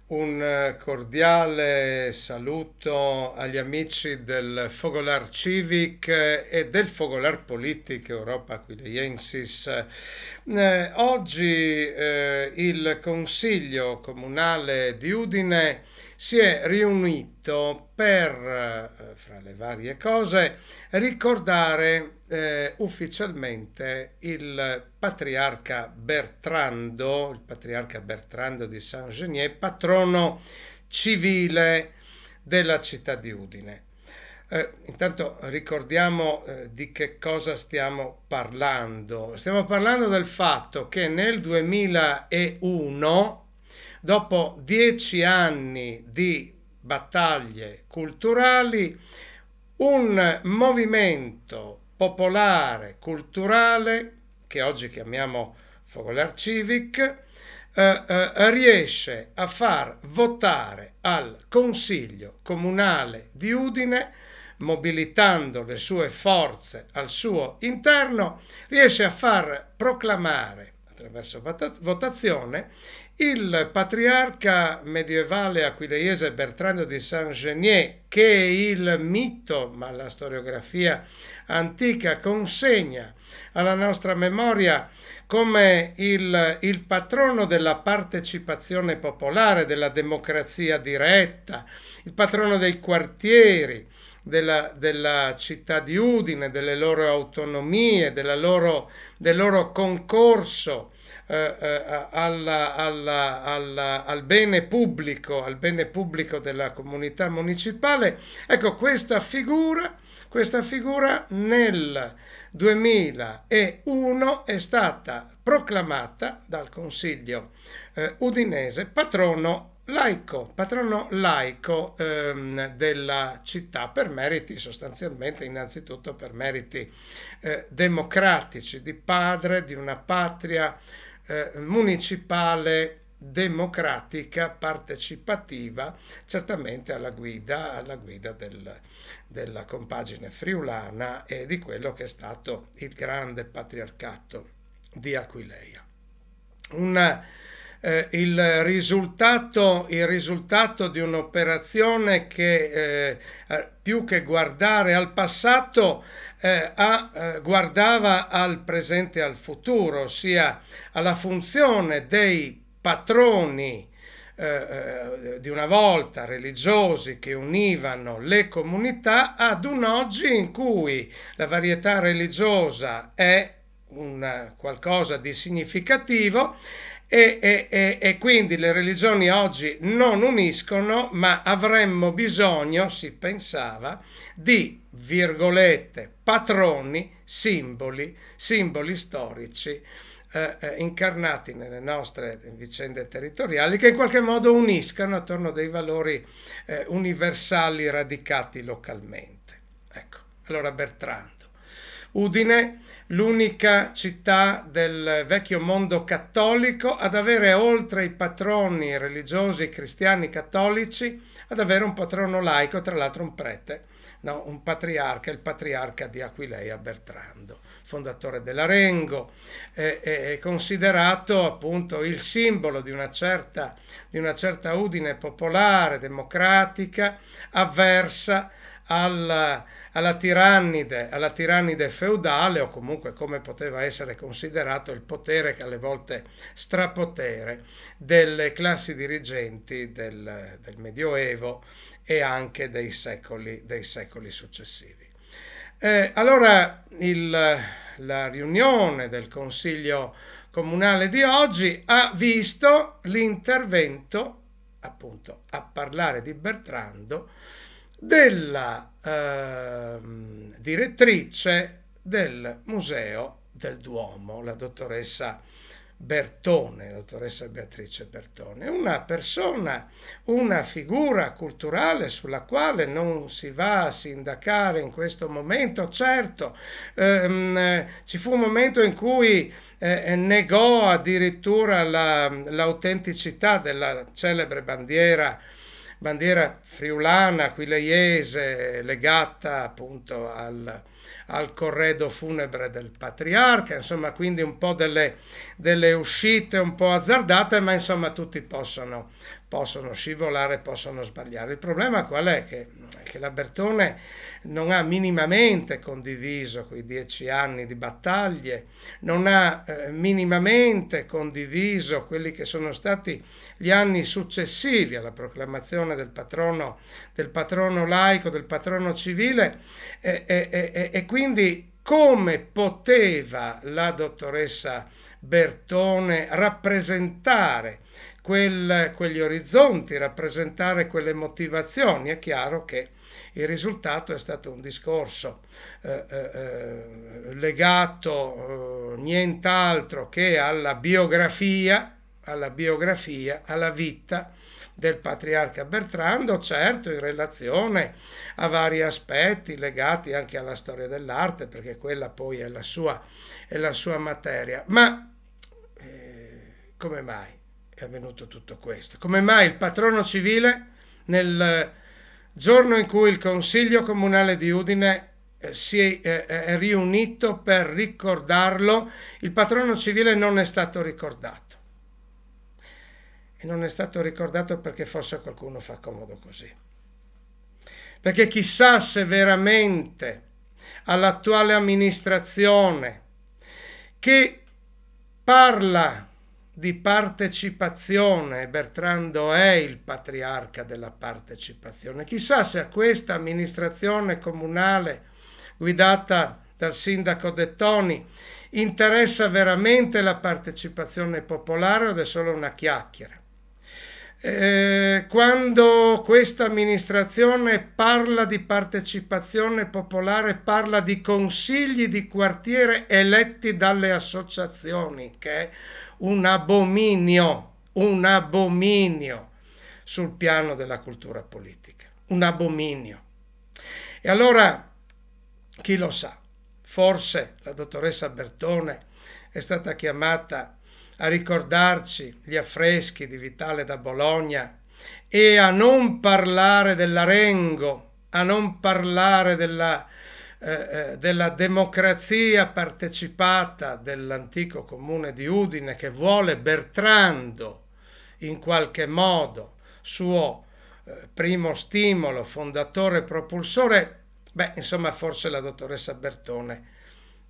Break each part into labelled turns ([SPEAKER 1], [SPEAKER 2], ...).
[SPEAKER 1] Un cordiale saluto agli amici del Fogolar Civic e del Fogolar Politic Europa Aquileiensis. Oggi il Consiglio Comunale di Udine si è riunito per, fra le varie cose, ricordare ufficialmente il patriarca Bertrando di Saint-Geniez, patrono civile della città di Udine. Intanto ricordiamo di che cosa stiamo parlando. Stiamo parlando del fatto che nel 2001, dopo 10 anni di battaglie culturali, un movimento popolare culturale, che oggi chiamiamo Fogolar Civic, riesce a far votare al Consiglio Comunale di Udine, mobilitando le sue forze al suo interno, riesce a far proclamare attraverso votazione il patriarca medievale aquileiese Bertrando di Saint-Geniez, che il mito, ma la storiografia antica consegna alla nostra memoria come il patrono della partecipazione popolare, della democrazia diretta, il patrono dei quartieri, della città di Udine, delle loro autonomie, del loro concorso al bene pubblico della comunità municipale. Ecco, questa figura nel 2001 è stata proclamata dal Consiglio udinese patrono laico della città, per meriti sostanzialmente, innanzitutto per meriti democratici, di padre di una patria municipale democratica, partecipativa, certamente alla guida della compagine friulana e di quello che è stato il grande patriarcato di Aquileia. Il risultato di un'operazione che più che guardare al passato guardava al presente e al futuro, ossia alla funzione dei patroni di una volta religiosi che univano le comunità, ad un oggi in cui la varietà religiosa è qualcosa di significativo e quindi le religioni oggi non uniscono, ma avremmo bisogno, si pensava, di virgolette patroni, simboli storici incarnati nelle nostre vicende territoriali, che in qualche modo uniscano attorno a dei valori universali radicati localmente. Ecco, allora Bertrando. Udine, l'unica città del vecchio mondo cattolico ad avere, oltre i patroni religiosi cristiani cattolici, ad avere un patrono laico, tra l'altro un prete, no, un patriarca, il patriarca di Aquileia Bertrando, fondatore dell'Arengo, è considerato appunto il simbolo di una certa Udine popolare, democratica, avversa alla tirannide feudale, o comunque come poteva essere considerato il potere, che alle volte strapotere, delle classi dirigenti del Medioevo e anche dei secoli successivi. Allora la riunione del Consiglio Comunale di oggi ha visto l'intervento, appunto, a parlare di Bertrando, della direttrice del Museo del Duomo, la dottoressa Beatrice Bertone, una persona, una figura culturale sulla quale non si va a sindacare in questo momento. Certo, ci fu un momento in cui negò addirittura l'autenticità della celebre bandiera friulana, aquileiese, legata appunto al corredo funebre del patriarca, insomma, quindi un po' delle uscite un po' azzardate, ma insomma tutti possono scivolare, possono sbagliare. Il problema qual è? Che la Bertone non ha minimamente condiviso quei 10 anni di battaglie, non ha minimamente condiviso quelli che sono stati gli anni successivi alla proclamazione del patrono laico, del patrono civile, e quindi come poteva la dottoressa Bertone rappresentare quegli orizzonti, rappresentare quelle motivazioni? È chiaro che il risultato è stato un discorso legato nient'altro che alla biografia, alla vita del patriarca Bertrando, certo in relazione a vari aspetti legati anche alla storia dell'arte, perché quella poi è la sua materia. Ma come mai è avvenuto tutto questo? Come mai il patrono civile, nel giorno in cui il Consiglio Comunale di Udine si è riunito per ricordarlo, il patrono civile non è stato ricordato? E non è stato ricordato perché forse a qualcuno fa comodo così. Perché chissà se veramente all'attuale amministrazione, che parla di partecipazione, Bertrando è il patriarca della partecipazione, chissà se a questa amministrazione comunale guidata dal sindaco Dettoni interessa veramente la partecipazione popolare o è solo una chiacchiera. Quando questa amministrazione parla di partecipazione popolare, parla di consigli di quartiere eletti dalle associazioni, che è un abominio sul piano della cultura politica, un abominio. E allora, chi lo sa, forse la dottoressa Bertone è stata chiamata a ricordarci gli affreschi di Vitale da Bologna e a non parlare dell'Arengo, a non parlare della democrazia partecipata dell'antico comune di Udine, che vuole Bertrando in qualche modo suo primo stimolo, fondatore, propulsore. Beh, insomma, forse la dottoressa Bertone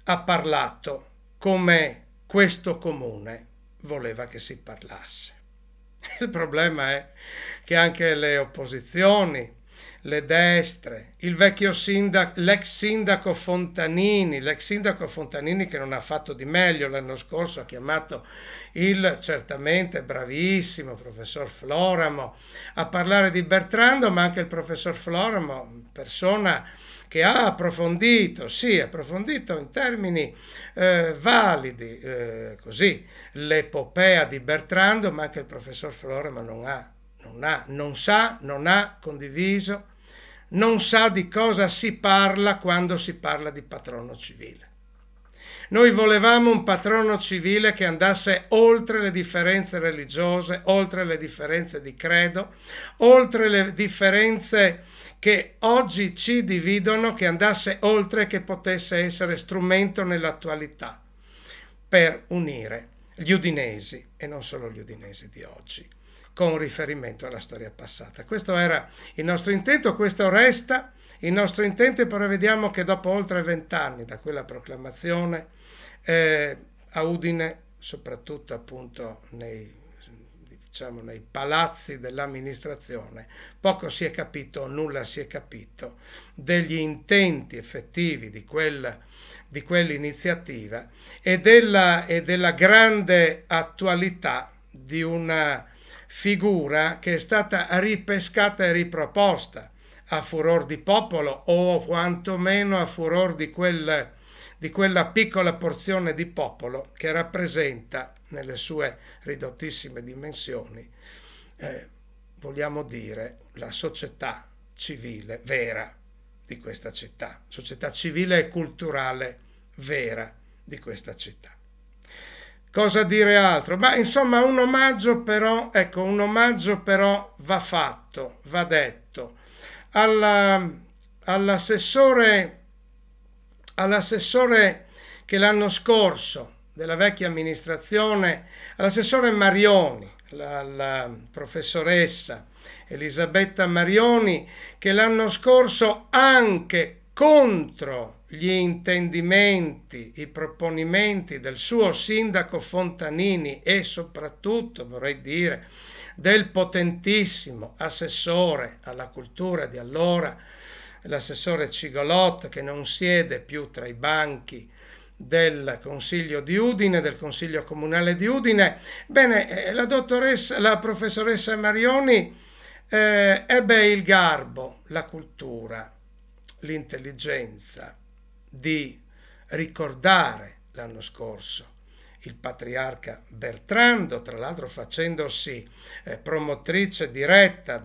[SPEAKER 1] ha parlato come questo comune voleva che si parlasse. Il problema è che anche le opposizioni, le destre, l'ex sindaco Fontanini che non ha fatto di meglio l'anno scorso, ha chiamato il certamente bravissimo professor Floramo a parlare di Bertrando, ma anche il professor Floramo, persona che ha approfondito, sì, approfondito in termini validi, così, l'epopea di Bertrando, ma anche il professor Floramo non ha condiviso, non sa di cosa si parla quando si parla di patrono civile. Noi volevamo un patrono civile che andasse oltre le differenze religiose, oltre le differenze di credo, oltre le differenze che oggi ci dividono, che andasse oltre, che potesse essere strumento nell'attualità per unire gli udinesi e non solo gli udinesi di oggi, con riferimento alla storia passata. Questo era il nostro intento, questo resta il nostro intento, però vediamo che dopo oltre 20 anni da quella proclamazione a Udine, soprattutto appunto nei palazzi dell'amministrazione, poco si è capito, nulla si è capito degli intenti effettivi di quell'iniziativa e della grande attualità di una figura che è stata ripescata e riproposta a furor di popolo, o quantomeno a furor di quella piccola porzione di popolo che rappresenta nelle sue ridottissime dimensioni, vogliamo dire, la società civile vera di questa città, società civile e culturale vera di questa città. Cosa dire altro? Ma insomma un omaggio però va fatto, va detto all'assessore all'assessore che l'anno scorso della vecchia amministrazione, all'assessore Marioni, la professoressa Elisabetta Marioni, che l'anno scorso, anche contro gli intendimenti, i proponimenti del suo sindaco Fontanini e soprattutto, vorrei dire, del potentissimo assessore alla cultura di allora, l'assessore Cigolot, che non siede più tra i banchi del Consiglio di Udine, del Consiglio Comunale di Udine. Bene, la professoressa Marioni ebbe il garbo, la cultura, l'intelligenza di ricordare l'anno scorso il patriarca Bertrando, tra l'altro facendosi promotrice diretta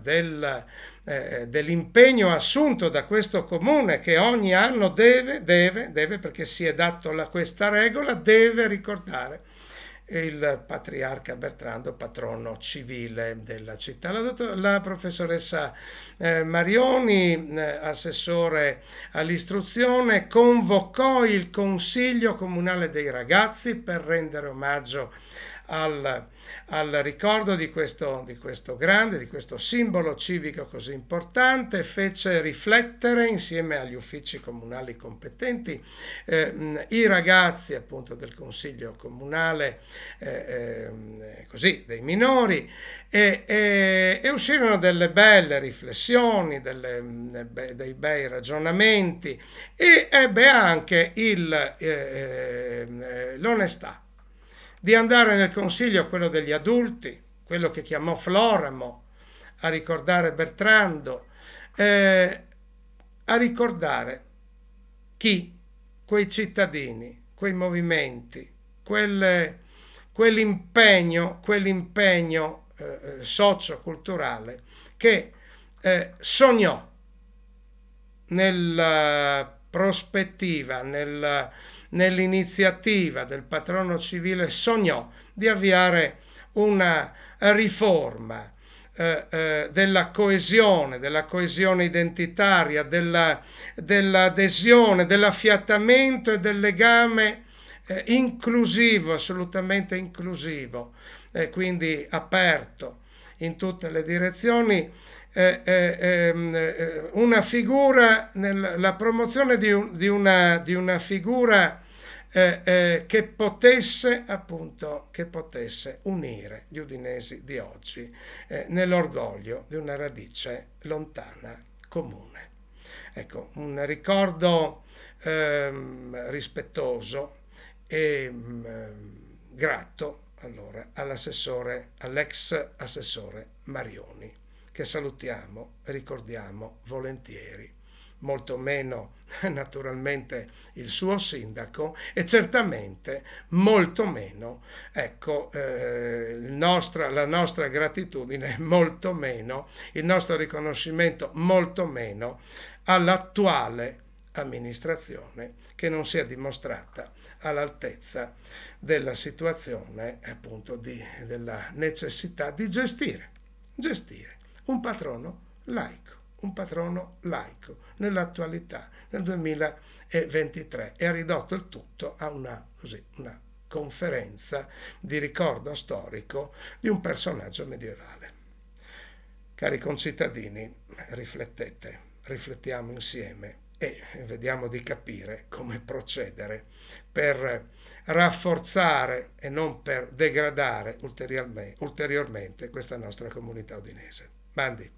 [SPEAKER 1] dell'impegno assunto da questo comune, che ogni anno deve, perché si è dato questa regola, deve ricordare il patriarca Bertrando, patrono civile della città. La professoressa Marioni, assessore all'istruzione, convocò il Consiglio Comunale dei Ragazzi per rendere omaggio al ricordo di questo grande, di questo simbolo civico così importante. Fece riflettere insieme agli uffici comunali competenti i ragazzi appunto del Consiglio Comunale, così, dei minori, e uscirono delle belle riflessioni, dei bei ragionamenti, e ebbe anche l'onestà di andare nel consiglio, quello degli adulti, quello che chiamò Floramo, a ricordare Bertrando, a ricordare quei cittadini, quei movimenti, quell'impegno socio-culturale che sognò nella prospettiva, nell'iniziativa del patrono civile, sognò di avviare una riforma della coesione identitaria, dell'adesione, dell'affiatamento e del legame inclusivo, assolutamente inclusivo, quindi aperto in tutte le direzioni, una figura, la promozione di una figura che potesse unire gli udinesi di oggi nell'orgoglio di una radice lontana, comune. Ecco, un ricordo rispettoso e grato allora all'ex assessore Marioni, che salutiamo e ricordiamo volentieri, molto meno naturalmente il suo sindaco, e certamente molto meno, ecco, la nostra gratitudine, molto meno il nostro riconoscimento, molto meno all'attuale amministrazione, che non si è dimostrata all'altezza della situazione, appunto della necessità di gestire un patrono laico nell'attualità, nel 2023, e ha ridotto il tutto a una conferenza di ricordo storico di un personaggio medievale. Cari concittadini, riflettiamo insieme e vediamo di capire come procedere per rafforzare e non per degradare ulteriormente questa nostra comunità udinese. Bandi.